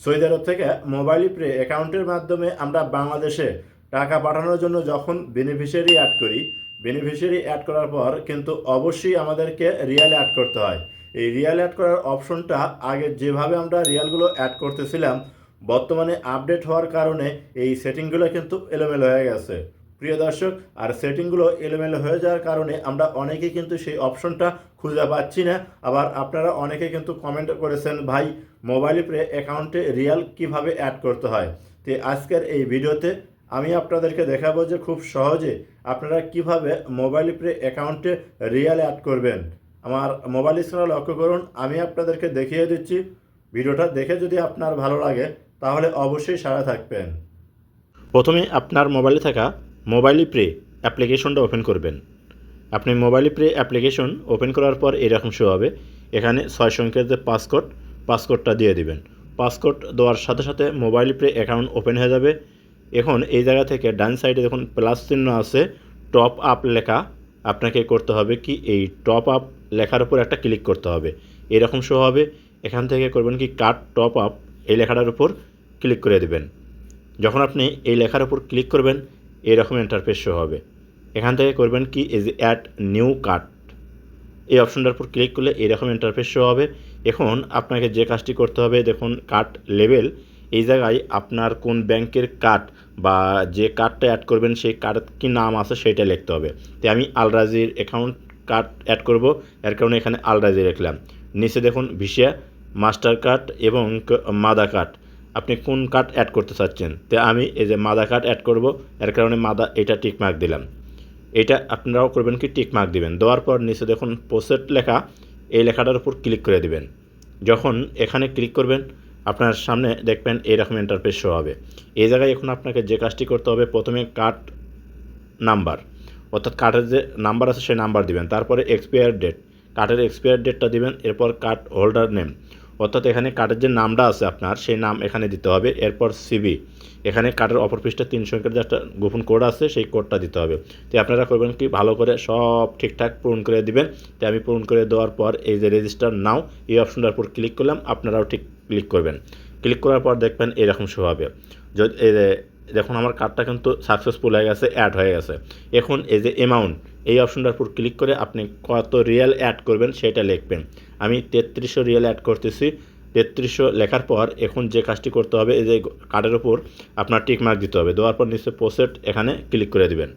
Saudi আরব থেকে mobile pray অ্যাকাউন্টের মাধ্যমে আমরা বাংলাদেশে টাকা পাঠানোর জন্য যখন বেনিফিশিয়ারি অ্যাড করি, বেনিফিশিয়ারি অ্যাড করার পর কিন্তু অবশ্যই আমাদেরকে রিয়াল অ্যাড করতে হয়। এই রিয়াল অ্যাড করার অপশনটা আগে যেভাবে আমরা রিয়ালগুলো অ্যাড করতেছিলাম, বর্তমানে আপডেট হওয়ার কারণে এই সেটিংগুলো কিন্তু এলোমেলো হয়ে গেছে প্রিয় দর্শক। আর সেটিংগুলো এলোমেলো হয়ে যাওয়ার কারণে আমরা অনেকেই কিন্তু সেই অপশনটা খুঁজে পাচ্ছি না। আবার আপনারা অনেকে কিন্তু কমেন্ট করেছেন, ভাই মোবাইল প্রে অ্যাকাউন্টে রিয়াল কিভাবে অ্যাড করতে হয়। তো আজকের এই ভিডিওতে আমি আপনাদেরকে দেখাবো যে খুব সহজে আপনারা কিভাবে মোবাইল প্রে অ্যাকাউন্টে রিয়াল অ্যাড করবেন। আমার মোবাইল স্ক্রিনে লক্ষ্য করুন, আমি আপনাদেরকে দেখিয়ে দিচ্ছি। ভিডিওটা দেখে যদি আপনার ভালো লাগে তাহলে অবশ্যই সাথে থাকবেন। প্রথমে আপনার মোবাইলে থাকা মোবাইল প্রে অ্যাপ্লিকেশনটা ওপেন করবেন। আপনি মোবাইল প্রে অ্যাপ্লিকেশন ওপেন করার পর এরকম শো হবে। এখানে 6 সংখ্যার যে পাসকোডটা দিয়ে দিবেন। পাসকোড দেওয়ার সাথে সাথে মোবাইল প্রে অ্যাকাউন্ট ওপেন হয়ে যাবে। এখন এই জায়গা থেকে ডান সাইডে দেখুন প্লাস চিহ্ন আছে, টপ আপ লেখা। আপনাকে করতে হবে কি, এই টপ আপ লেখার উপর একটা ক্লিক করতে হবে। এরকম শো হবে। এখান থেকে করবেন কি, কাট টপ আপ এই লেখাটার উপর ক্লিক করে দেবেন। যখন আপনি এই লেখার উপর ক্লিক করবেন এরকম ইন্টারফেস শো হবে। এখান থেকে করবেন কি, এই যে অ্যাড নিউ কার্ড এই অপশনটার উপর ক্লিক করলে এরকম ইন্টারফেস শো হবে। এখন আপনাকে যে কাজটি করতে হবে, দেখুন কার্ড লেভেল, এই জায়গায় আপনার কোন ব্যাংকের কার্ড বা যে কার্ডটা অ্যাড করবেন সেই কার্ডের কী নাম আছে সেটা লিখতে হবে। তো আমি আল রাজির অ্যাকাউন্ট কার্ড অ্যাড করব, এর কারণে এখানে আল রাজি লিখলাম। নিচে দেখুন ভিসা, মাস্টার কার্ড এবং মাদা কার্ড, আপনি কোন কার্ড অ্যাড করতে চাচ্ছেন। তো আমি এই যে মাদা কার্ড অ্যাড করব, এর কারণে মাদা এটা টিক মার্ক দিলাম। এটা আপনারাও করবেন কি, টিক মার্ক দিবেন। দেওয়ার পর নিচে দেখুন প্রসেট লেখা, এই লেখাটার উপর ক্লিক করে দিবেন। যখন এখানে ক্লিক করবেন আপনার সামনে দেখবেন এরকম ইন্টারফেস শো হবে। এই জায়গায় এখন আপনাকে যে কাজটি করতে হবে, প্রথমে কার্ড নাম্বার অর্থাৎ কার্ডের যে নাম্বার আছে সেই নাম্বার দিবেন। তারপরে এক্সপায়ার ডেট, কার্ডের এক্সপায়ার ডেটটা দিবেন। এরপর কার্ড হোল্ডার নেম অর্থাৎ এখানে কার্ডের যে নামটা আছে আপনার সেই নাম এখানে দিতে হবে। এরপর সিবি, এখানে কার্ডের অপর পৃষ্ঠায় 3 সংখ্যার যে একটা গোপন কোড আছে সেই কোডটা দিতে হবে। তো আপনারা করবেন কি, ভালো করে সব ঠিকঠাক পূরণ করে দিবেন। তো আমি পূরণ করে দেওয়ার পর এই যে রেজিস্টার নাও এই অপশনটার উপর ক্লিক করলাম, আপনারাও ঠিক ক্লিক করবেন। ক্লিক করার পর দেখবেন এরকম শো হবে। যদি দেখুন আমার কার্ডটা কিন্তু সাকসেসফুল হয়ে গেছে, অ্যাড হয়ে গেছে। এখন এই যে অ্যামাউন্ট এই অপশনটার উপর ক্লিক করে আপনি কত রিয়াল অ্যাড করবেন সেটা লিখবেন। আমি 3300 রিয়াল অ্যাড করতেছি। 3300 লেখার পর এখন যে কাজটি করতে হবে, এই যে কার্ডের উপর আপনার টিক মার্ক দিতে হবে। দেওয়ার পর নিচে প্রসেট এখানে ক্লিক করে দিবেন।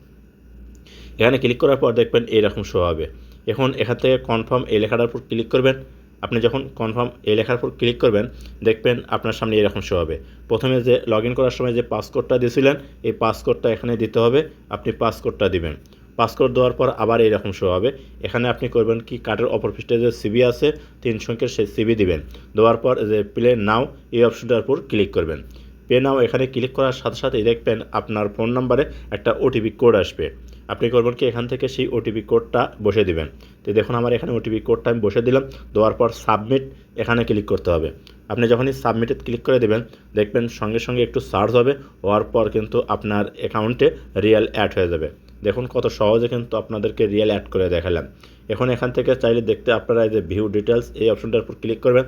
এখানে ক্লিক করার পর দেখবেন এইরকম শো হবে। এখন এখান থেকে কনফার্ম এই লেখাটার উপর ক্লিক করবেন। আপনি যখন কনফার্ম এই লেখার উপর ক্লিক করবেন দেখবেন আপনার সামনে এরকম শো হবে। প্রথমে যে লগ ইন করার সময় যে পাসকোডটা দিয়েছিলেন এই পাসকোডটা এখানে দিতে হবে, আপনি পাসকোডটা দিবেন। পাসকোড দেওয়ার পর আবার এইরকম শো হবে। এখানে আপনি করবেন কি, কার্ডের অপর পৃষ্ঠায় যে সিবি আছে 3 সংখ্যার সেই সিবি দিবেন। দেওয়ার পর যে প্লে নাও এই অপশনটার উপর ক্লিক করবেন। পে নাও এখানে ক্লিক করার সাথে সাথেই দেখবেন আপনার ফোন নাম্বারে একটা ওটিপি কোড আসবে। আপনি করবেন কি, এখান থেকে সেই ওটিপি কোডটা বসে দিবেন। তো দেখুন আমার এখানে ওটিপি কোডটা আমি বসে দিলাম। দেওয়ার পর সাবমিট এখানে ক্লিক করতে হবে। আপনি যখনই সাবমিটে ক্লিক করে দেবেন দেখবেন সঙ্গে সঙ্গে একটু সার্চ হবে, হওয়ার পর কিন্তু আপনার অ্যাকাউন্টে রিয়াল অ্যাড হয়ে যাবে। দেখুন কত সহজে কিন্তু আপনাদেরকে রিয়াল অ্যাড করে দেখালাম। এখন এখান থেকে চাইলে দেখতে আপনারা এই যে ভিউ ডিটেলস এই অপশনটার উপর ক্লিক করবেন,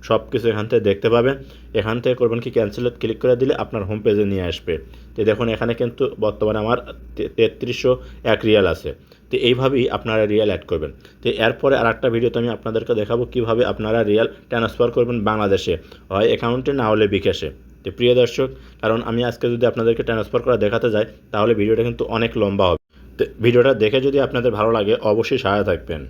সব কিছু এখান থেকে দেখতে পাবেন। এখান থেকে করবেন কি, ক্যান্সেলেট ক্লিক করে দিলে আপনার হোম পেজে নিয়ে আসবে। তো দেখুন এখানে কিন্তু বর্তমানে আমার 3301 রিয়াল আছে। তো এইভাবেই আপনারা রিয়াল অ্যাড করবেন। তো এরপরে আর একটা ভিডিওতে আমি আপনাদেরকে দেখাবো কীভাবে আপনারা রিয়াল ট্রান্সফার করবেন বাংলাদেশে, হয় অ্যাকাউন্টে না হলে বিকাশে। তো প্রিয় দর্শক, কারণ আমি আজকে যদি আপনাদেরকে ট্রান্সফার করা দেখাতে যাই তাহলে ভিডিওটা কিন্তু অনেক লম্বা হবে। তো ভিডিওটা দেখে যদি আপনাদের ভালো লাগে অবশ্যই সাথে থাকবেন।